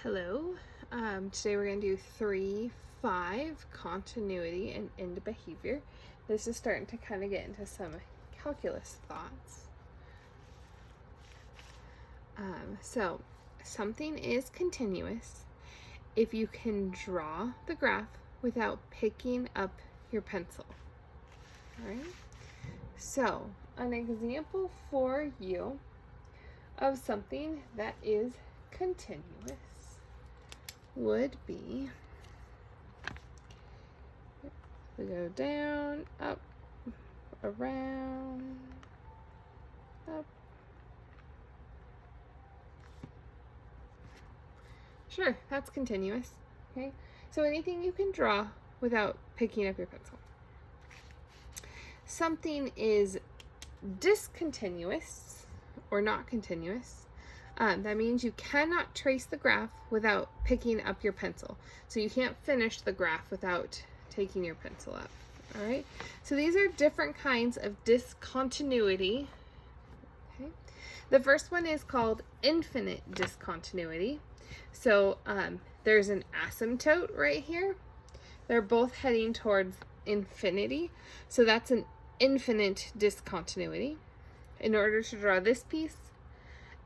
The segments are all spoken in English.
Hello. Today we're going to do 3-5 continuity and end behavior. This is starting to kind of get into some calculus thoughts. So something is continuous if you can draw the graph without picking up your pencil. All right. So an example for you of something that is continuous would be, we go down, up, around, up. Sure, that's continuous. Okay, so anything you can draw without picking up your pencil. Something is discontinuous or not continuous. That means you cannot trace the graph without picking up your pencil. So you can't finish the graph without taking your pencil up. All right. So these are different kinds of discontinuity. Okay. The first one is called infinite discontinuity. So there's an asymptote right here. They're both heading towards infinity. So that's an infinite discontinuity. In order to draw this piece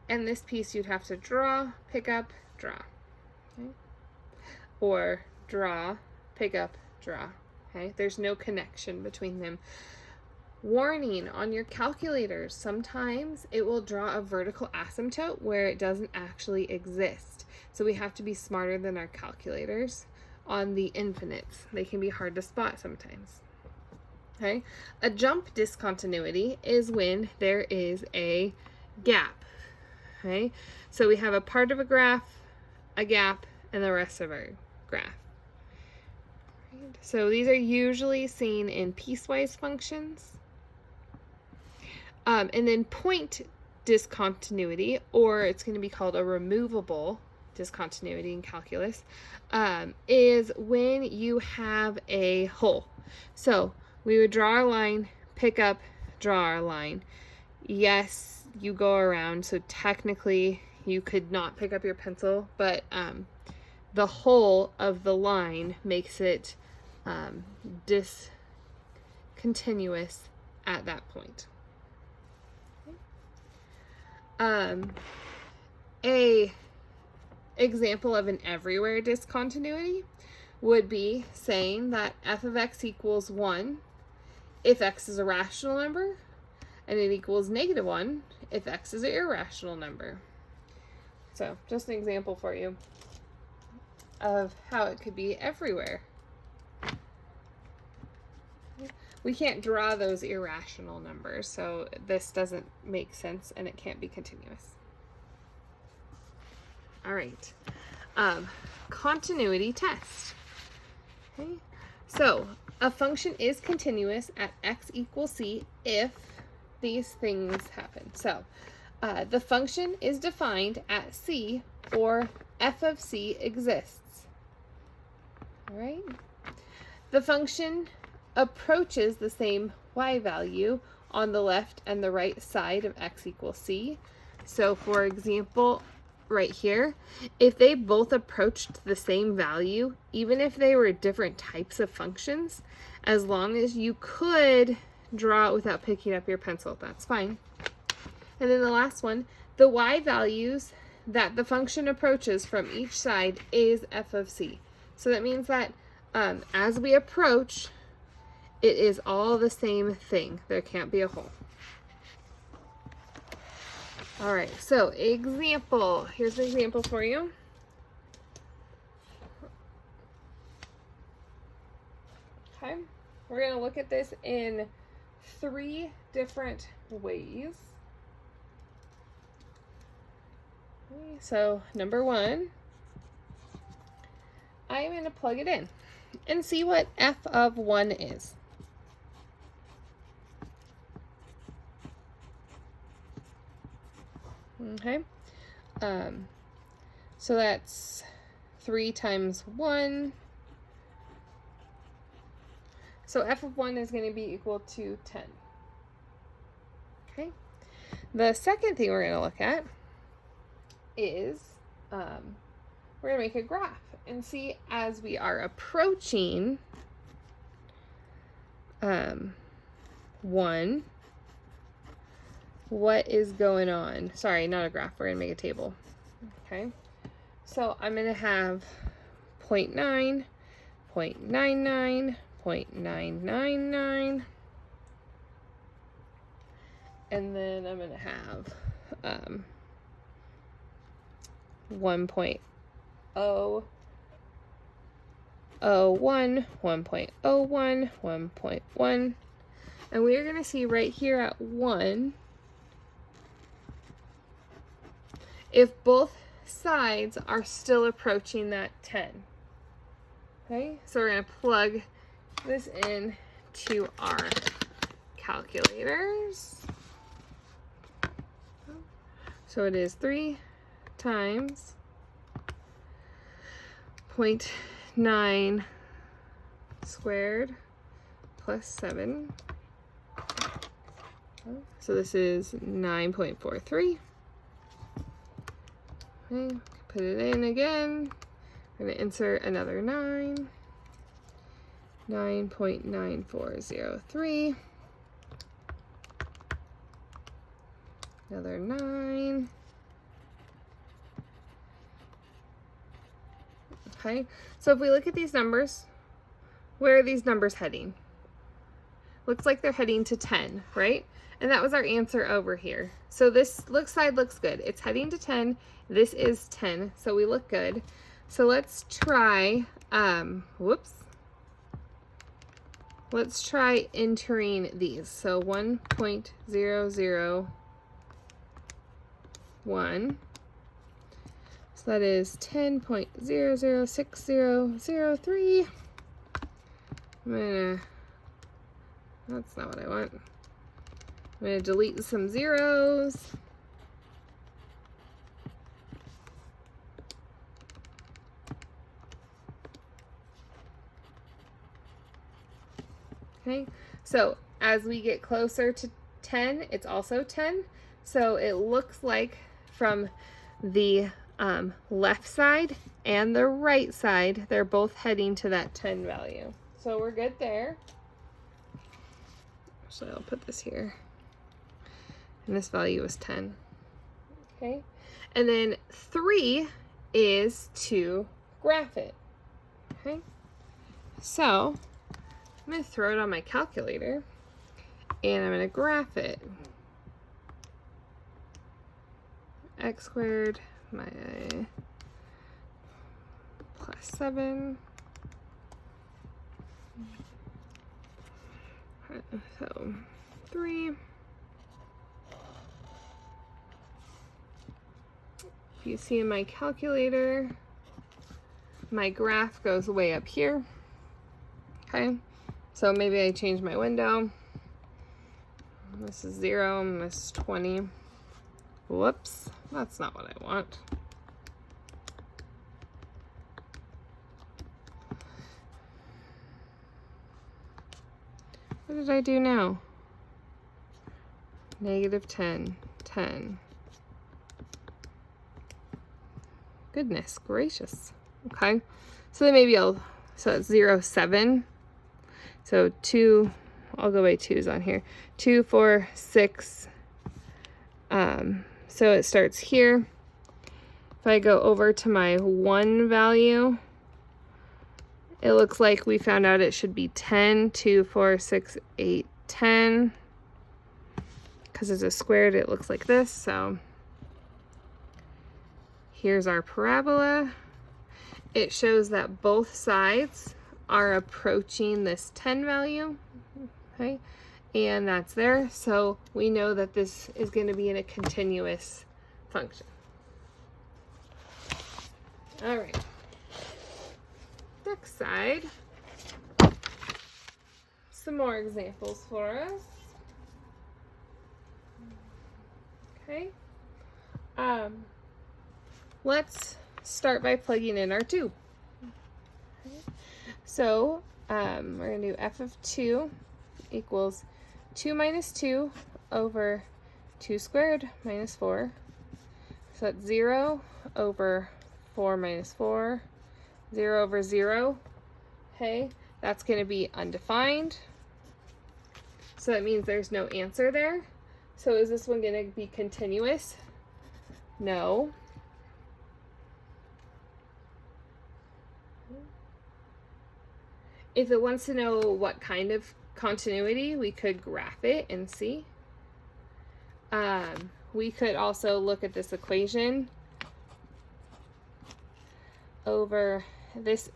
and this piece, you'd have to draw, pick up, draw. Okay? Or draw, pick up, draw. Okay? There's no connection between them. Warning on your calculators, sometimes it will draw a vertical asymptote where it doesn't actually exist. So we have to be smarter than our calculators on the infinites. They can be hard to spot sometimes. Okay? A jump discontinuity is when there is a gap. Okay? So we have a part of a graph, a gap, and the rest of our graph. Right? So these are usually seen in piecewise functions. And then point discontinuity, or it's going to be called a removable discontinuity in calculus, is when you have a hole. So we would draw our line, pick up, draw our line. Yes, you go around, so technically you could not pick up your pencil, but the whole of the line makes it discontinuous at that point. A example of an everywhere discontinuity would be saying that f of x equals 1 if x is a rational number, and it equals -1 if x is an irrational number. So just an example for you of how it could be everywhere. We can't draw those irrational numbers, so this doesn't make sense and it can't be continuous. All right. Continuity test. Okay. So a function is continuous at x equals c if these things happen. So the function is defined at c, or f of c exists. All right. The function approaches the same y value on the left and the right side of x equals c. So for example, right here, if they both approached the same value, even if they were different types of functions, as long as you could draw it without picking up your pencil, that's fine. And then the last one, the y values that the function approaches from each side is f of c. So that means that as we approach, it is all the same thing. There can't be a hole. All right, so example. Here's an example for you. Okay, we're going to look at this in 3 different ways. Okay, so number 1, I'm going to plug it in and see what f of 1 is. Okay, so that's 3 times 1. So f of 1 is going to be equal to 10. Okay, the second thing we're going to look at is we're going to make a graph and see as we are approaching 1, what is going on. Sorry, not a graph. We're going to make a table. Okay. So I'm going to have 0.9, 0.99, 0.999, and then I'm going to have 1.001, 1.01, 1.1, and we are going to see right here at 1 if both sides are still approaching that 10. Okay, so we're going to plug this in to our calculators. So it is 3 times 0.9 squared plus 7. So this is 9.43. Okay, put it in again. I'm going to insert another 9. 9.9403. Another 9. Okay, so if we look at these numbers, where are these numbers heading? Looks like they're heading to 10, right? And that was our answer over here. So this side looks good. It's heading to 10. This is 10, so we look good. So let's try, let's try entering these. So 1.001. So that is 10.006003. That's not what I want. I'm gonna delete some zeros. Okay, so as we get closer to 10, it's also 10. So it looks like from the left side and the right side, they're both heading to that 10 value. So we're good there. So I'll put this here. And this value is 10. Okay, and then 3 is to graph it. Okay, so I'm going to throw it on my calculator and I'm going to graph it. X squared plus 7. So 3. If you see in my calculator, my graph goes way up here. Okay. So maybe I change my window. This is 0 and this is 20. Whoops, that's not what I want. What did I do now? -10, 10. Goodness gracious. Okay, so then maybe so it's 0, 7. So 2, I'll go by 2's on here. 2, 4, 6. So it starts here. If I go over to my 1 value, it looks like we found out it should be 10, 2, 4, 6, 8, 10. Because it's a squared, it looks like this. So here's our parabola. It shows that both sides are approaching this 10 value, okay, and that's there, so we know that this is going to be in a continuous function. All right, next side, some more examples for us. Okay, let's start by plugging in our tube. So we're going to do f of 2 equals 2 minus 2 over 2 squared minus 4. So that's 0 over 4 minus 4, 0 over 0. Okay, that's going to be undefined. So that means there's no answer there. So is this one going to be continuous? No. If it wants to know what kind of continuity, we could graph it and see. We could also look at this equation over this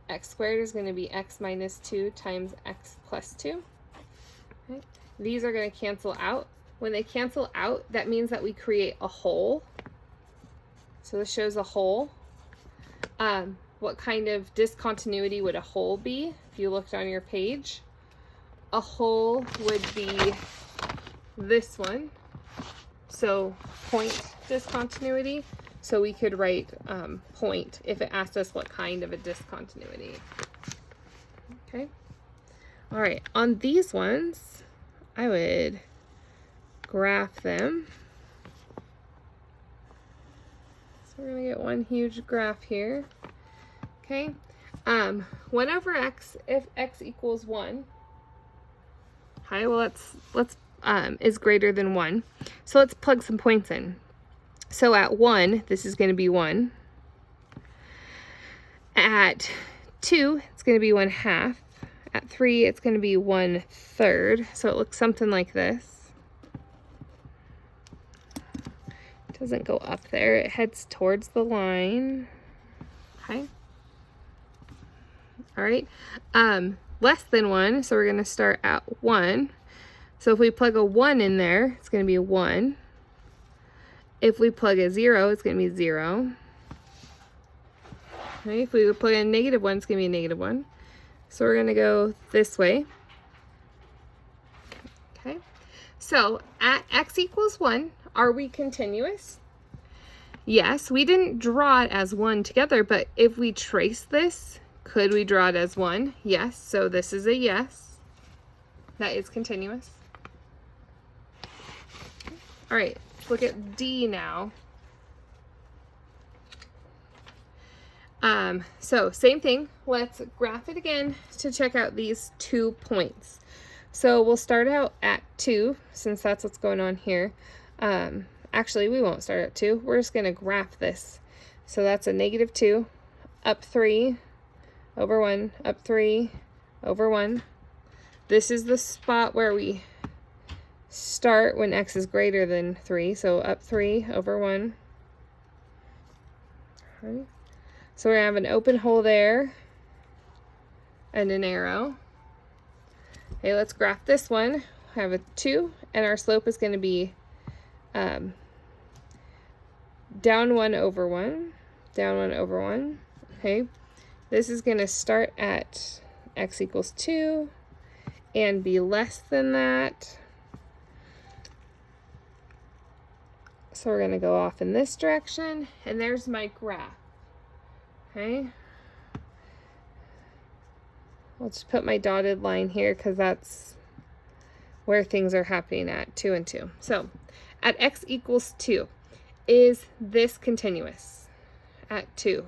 x squared is going to be x minus 2 times x plus 2. Okay. These are going to cancel out. When they cancel out, that means that we create a hole. So this shows a hole. What kind of discontinuity would a hole be? If you looked on your page, a hole would be this one. So point discontinuity. So we could write point if it asked us what kind of a discontinuity. Okay. All right. On these ones, I would graph them. So we're going to get one huge graph here. Okay. 1 over x, if x equals 1. Okay, well let's is greater than 1. So let's plug some points in. So at 1, this is going to be 1. At 2, it's going to be 1/2. At 3, it's going to be 1/3. So it looks something like this. It doesn't go up there. It heads towards the line. Okay. All right. Less than 1, so we're going to start at 1. So if we plug a 1 in there, it's going to be 1. If we plug a 0, it's going to be 0. Okay, if we plug in a -1, it's going to be a -1. So we're going to go this way. Okay. So at x equals 1, are we continuous? Yes, we didn't draw it as 1 together, but if we trace this, could we draw it as 1? Yes, so this is a yes. That is continuous. All right, let's look at D now. So same thing. Let's graph it again to check out these 2 points. So we'll start out at 2, since that's what's going on here. Actually, we won't start at 2. We're just going to graph this. So that's a -2, up 3, over 1, up 3, over 1. This is the spot where we start when x is greater than 3. So up 3, over 1. Okay. So we're going to have an open hole there and an arrow. Okay, let's graph this one. I have a 2, and our slope is going to be down 1 over 1, down 1 over 1. Okay, this is going to start at x equals 2 and be less than that. So we're going to go off in this direction, and there's my graph. Okay, I'll just put my dotted line here because that's where things are happening at 2 and 2. So at x equals 2, is this continuous? At 2,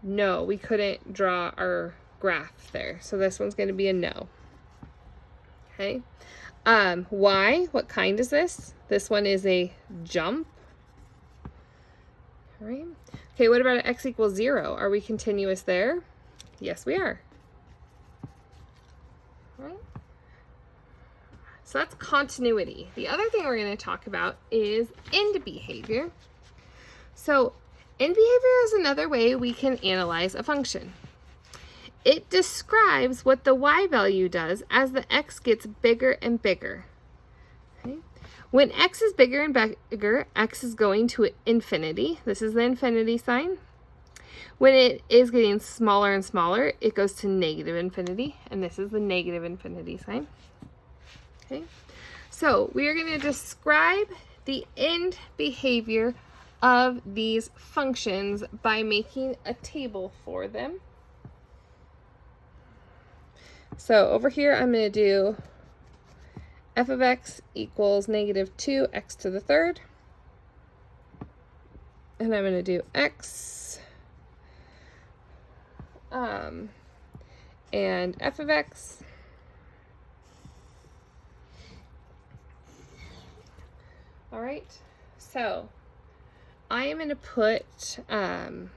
no, we couldn't draw our graph there. So this one's going to be a no. Okay. Y, what kind is this? This one is a jump. All right. Okay, what about at x equals 0? Are we continuous there? Yes, we are. All right. So that's continuity. The other thing we're going to talk about is end behavior. So end behavior is another way we can analyze a function. It describes what the y value does as the x gets bigger and bigger. Okay. When x is bigger and bigger, x is going to infinity. This is the infinity sign. When it is getting smaller and smaller, it goes to negative infinity, and this is the negative infinity sign. Okay. So we are going to describe the end behavior of these functions by making a table for them. So over here, I'm going to do f of x equals -2x to the third. And I'm going to do x and f of x. All right, so I am going to put, I'm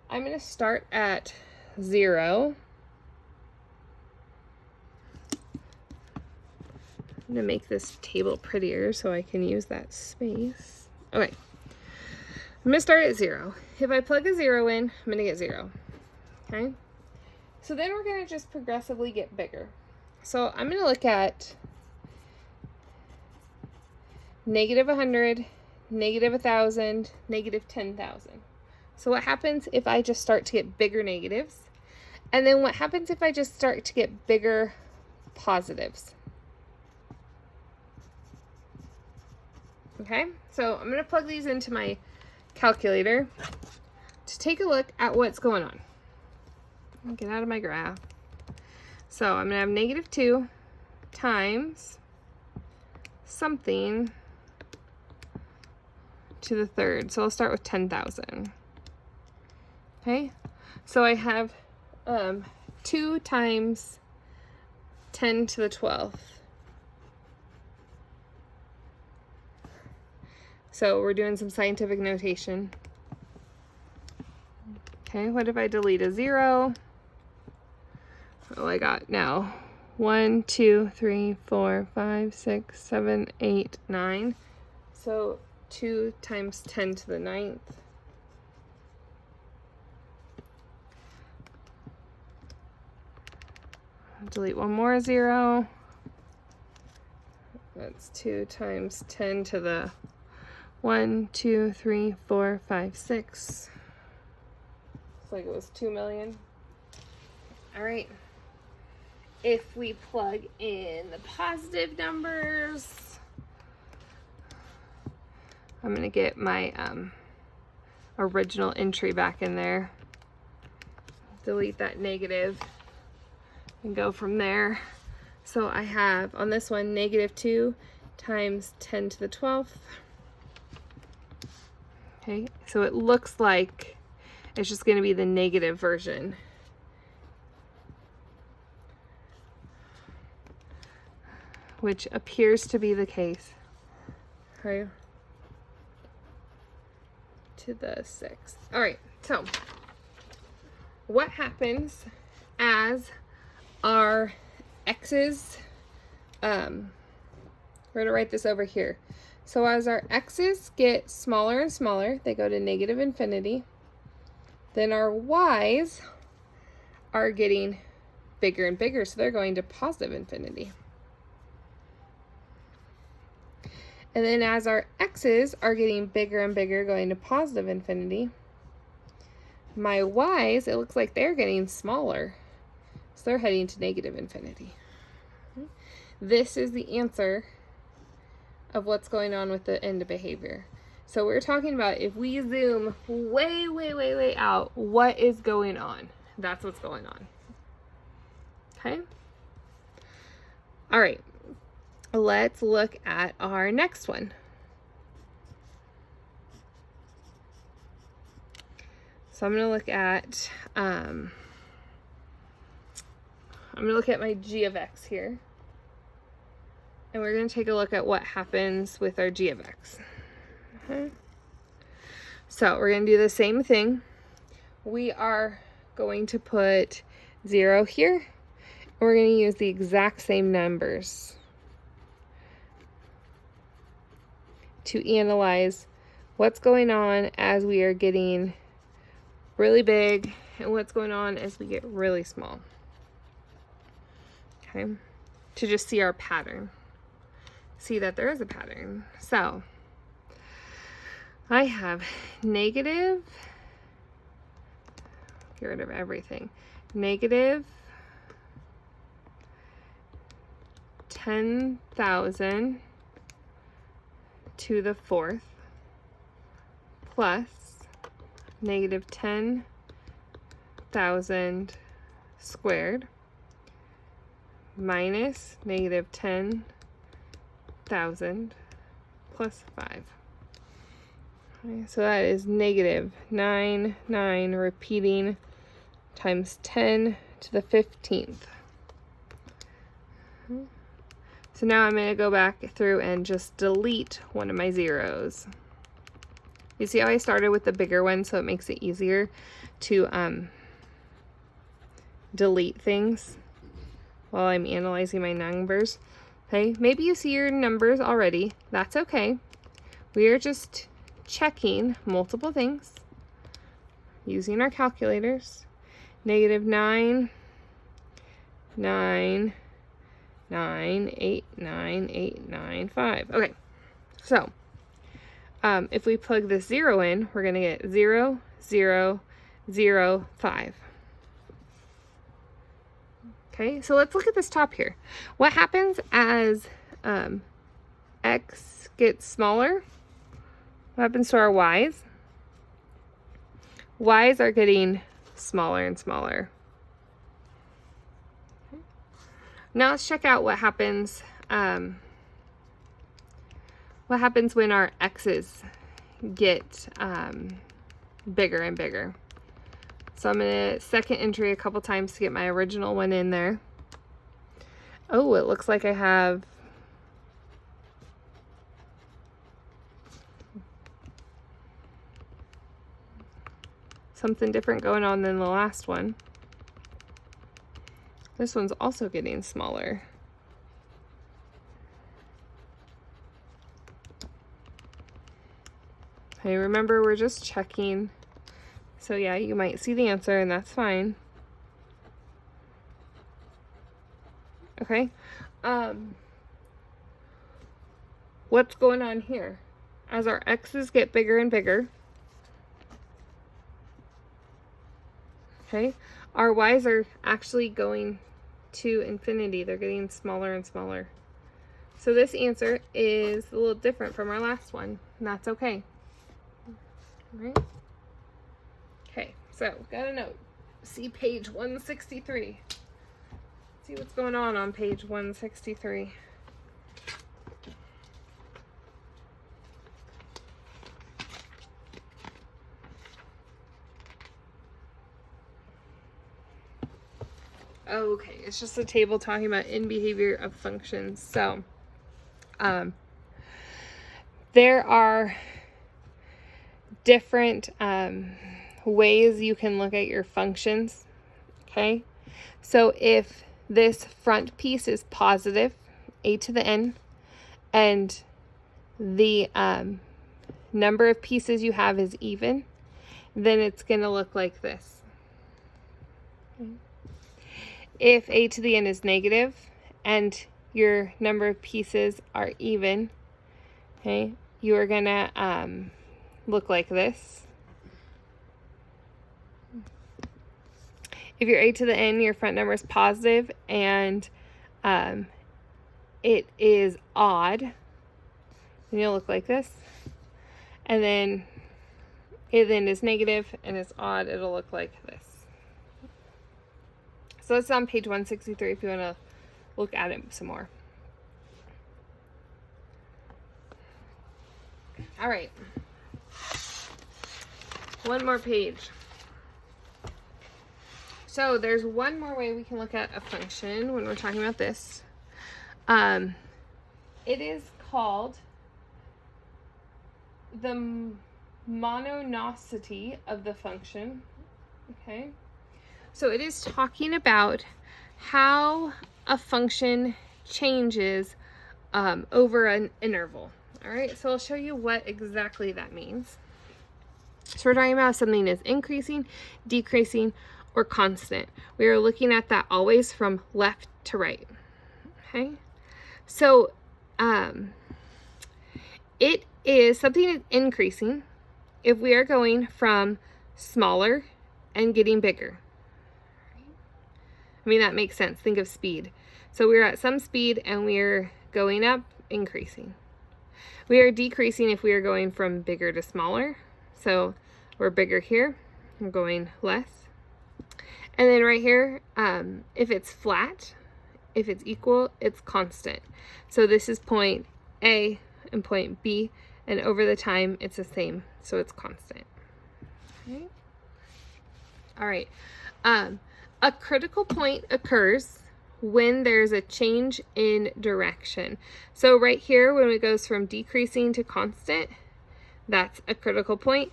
going to start at 0. I'm going to make this table prettier so I can use that space. Okay, I'm going to start at 0. If I plug a 0 in, I'm going to get 0. Okay, so then we're going to just progressively get bigger. So I'm going to look at -100, -1,000, -10,000. So what happens if I just start to get bigger negatives? And then what happens if I just start to get bigger positives? Okay, so I'm going to plug these into my calculator to take a look at what's going on. Get out of my graph. So I'm going to have -2 times something to the third. So I'll start with 10,000. Okay, so I have 2 times 10 to the 12th. So we're doing some scientific notation. Okay, what if I delete a 0? Oh, I got now 1, 2, 3, 4, 5, 6, 7, 8, 9. So 2 times 10 to the 9th. Delete one more 0. That's 2 times 10 to the 1, 2, 3, 4, 5, 6. Looks like it was 2 million. All right. If we plug in the positive numbers, I'm going to get my original entry back in there. Delete that negative and go from there. So I have on this one -2 times 10 to the 12th. Okay, so it looks like it's just going to be the negative version. Which appears to be the case. Okay. To the 6th. All right, so what happens as our x's, we're going to write this over here. So as our x's get smaller and smaller, they go to -infinity, then our y's are getting bigger and bigger, so they're going to positive infinity. And then as our x's are getting bigger and bigger, going to positive infinity, my y's, it looks like they're getting smaller. So they're heading to negative infinity. This is the answer of what's going on with the end behavior. So we're talking about if we zoom way, way, way, way out, what is going on? That's what's going on. Okay? All right. Let's look at our next one. So I'm going to look at my g of x here. And we're going to take a look at what happens with our g of x. Okay. So we're going to do the same thing. We are going to put 0 here. And we're going to use the exact same numbers to analyze what's going on as we are getting really big and what's going on as we get really small. Okay, to just see our pattern. See that there is a pattern. So I have negative, get rid of everything, negative 10,000 to the 4th plus negative 10,000 squared minus negative 10,000 plus 5. Okay, so that is negative 9, 9 repeating times 10 to the 15th. So now I'm going to go back through and just delete one of my zeros. You see how I started with the bigger one, so it makes it easier to delete things while I'm analyzing my numbers. Okay, maybe you see your numbers already. That's okay. We are just checking multiple things using our calculators. Negative 9, 9, 9, 8, 9, 8, 9, 5. Okay, so if we plug this 0 in, we're going to get 0, 0, 0, 5. Okay, so let's look at this top here. What happens as x gets smaller? What happens to our y's? Y's are getting smaller and smaller. Okay. Now let's check out what happens when our x's get bigger and bigger. So I'm going to second entry a couple times to get my original one in there. Oh, it looks like I have something different going on than the last one. This one's also getting smaller. Okay, remember we're just checking. So yeah, you might see the answer and that's fine. Okay. What's going on here? As our x's get bigger and bigger, okay, our y's are actually going to infinity. They're getting smaller and smaller. So this answer is a little different from our last one, and that's okay. All right. Okay, so got a note. See page 163. See what's going on page 163. Okay, it's just a table talking about in behavior of functions. So, there are different ways you can look at your functions. Okay, so if this front piece is positive, a to the n, and the number of pieces you have is even, then it's going to look like this. Okay. If a to the n is negative and your number of pieces are even, okay, you are going to look like this. If you're a to the n, your front number is positive and it is odd, then you'll look like this. And then it then is negative and it's odd, it'll look like this. So that's on page 163 if you want to look at it some more. All right. One more page. So there's one more way we can look at a function when we're talking about this. It is called the monotonicity of the function. Okay. So it is talking about how a function changes over an interval. All right, so I'll show you what exactly that means. So we're talking about something is increasing, decreasing, or constant. We are looking at that always from left to right. Okay, so it is something is increasing if we are going from smaller and getting bigger. I mean, that makes sense. Think of speed. So we're at some speed and we're going up, increasing. We are decreasing if we are going from bigger to smaller. So we're bigger here, we're going less. And then right here, if it's flat, if it's equal, it's constant. So this is point A and point B, and over the time it's the same, so it's constant. Okay. All right. A critical point occurs when there's a change in direction. So right here, when it goes from decreasing to constant, that's a critical point.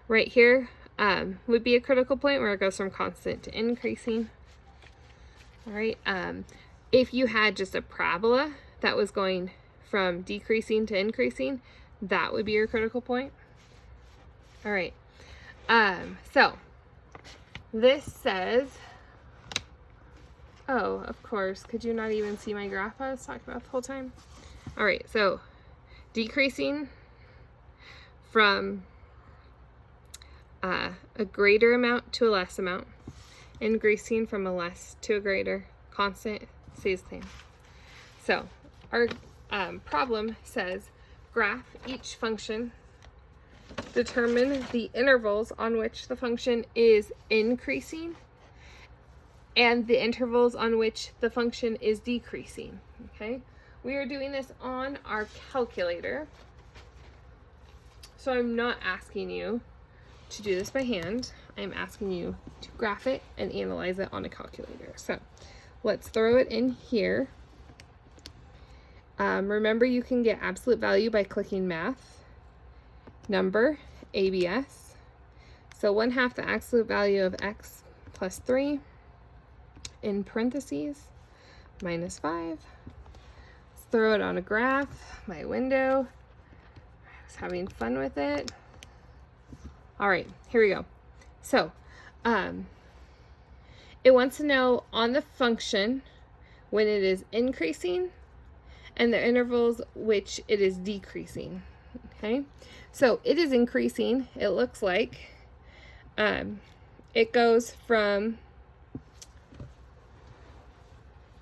Right here would be a critical point where it goes from constant to increasing. All right. If you had just a parabola that was going from decreasing to increasing, that would be your critical point. All right. So this says, oh, of course, could you not even see my graph I was talking about the whole time? All right, so decreasing from a greater amount to a less amount, increasing from a less to a greater, constant, stays the same. So our problem says graph each function, determine the intervals on which the function is increasing and the intervals on which the function is decreasing. Okay, we are doing this on our calculator, so I'm not asking you to do this by hand. I'm asking you to graph it and analyze it on a calculator. So let's throw it in here. Remember, you can get absolute value by clicking math, number, ABS. So 1/2 the absolute value of x plus 3 in parentheses minus 5. Let's throw it on a graph, my window. I was having fun with it. All right, here we go. So it wants to know on the function when it is increasing and the intervals which it is decreasing. Okay, so it is increasing. It looks like it goes from,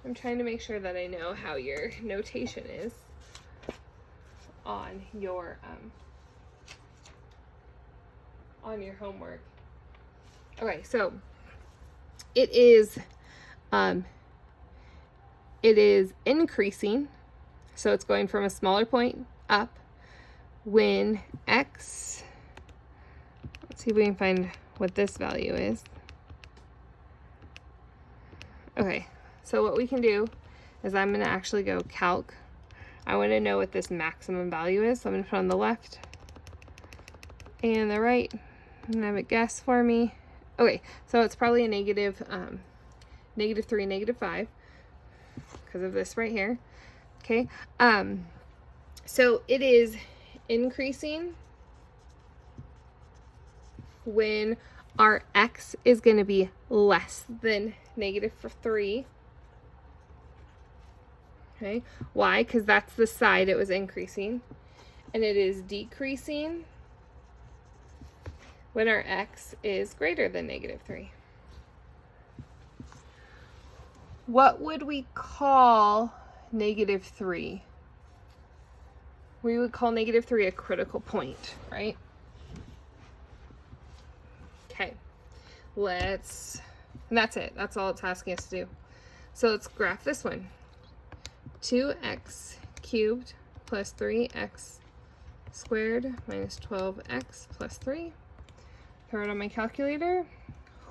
I'm trying to make sure that I know how your notation is on your homework. Okay, so it is increasing, so it's going from a smaller point up when x, let's see if we can find what this value is. Okay, so what we can do is I'm going to actually go calc. I want to know what this maximum value is, so I'm going to put on the left and the right and have it guess for me. Okay, so it's probably a negative 3, -5 because of this right here. Okay, so it is increasing when our x is going to be less than -3. Okay, why? Because that's the side it was increasing. And it is decreasing when our x is greater than -3. What would we call -3? We would call -3 a critical point, right? Okay, and that's it. That's all it's asking us to do. So let's graph this one. 2x cubed plus 3x squared minus 12x plus 3. Throw it on my calculator.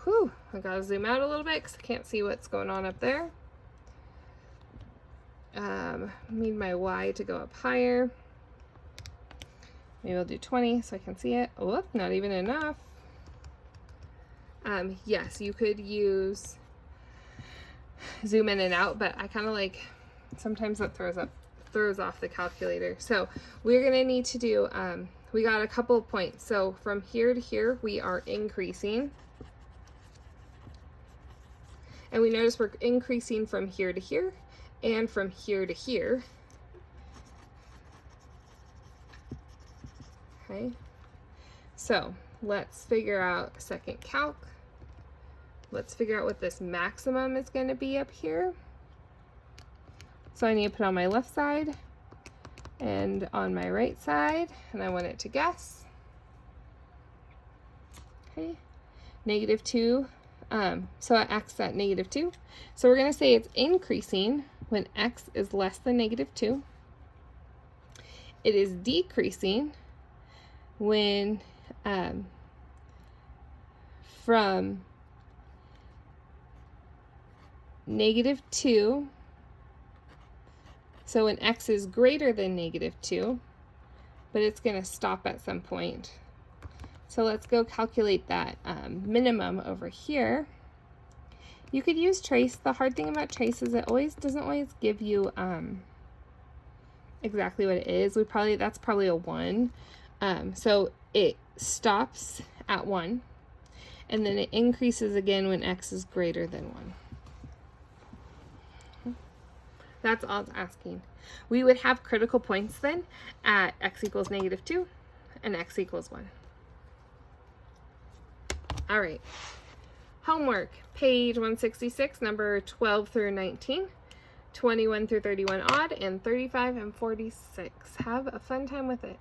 Whew, I gotta zoom out a little bit because I can't see what's going on up there. Need my y to go up higher. Maybe I'll do 20 so I can see it. Oh, not even enough. Yes, you could use zoom in and out, but I kind of like, sometimes that throws off the calculator. So we're gonna need to do, we got a couple of points. So from here to here, we are increasing. And we notice we're increasing from here to here and from here to here. Okay, so let's figure out second calc. Let's figure out what this maximum is going to be up here. So I need to put on my left side and on my right side, and I want it to guess. Okay, -2. So at x at -2. So we're going to say it's increasing when x is less than -2. It is decreasing when from -2, so when x is greater than -2, but it's going to stop at some point. So let's go calculate that minimum over here. You could use trace. The hard thing about trace is it doesn't always give you exactly what it is. That's probably a 1. So it stops at 1, and then it increases again when x is greater than 1. That's all it's asking. We would have critical points then at x equals -2 and x equals 1. All right. Homework, page 166, number 12 through 19, 21 through 31 odd, and 35 and 46. Have a fun time with it.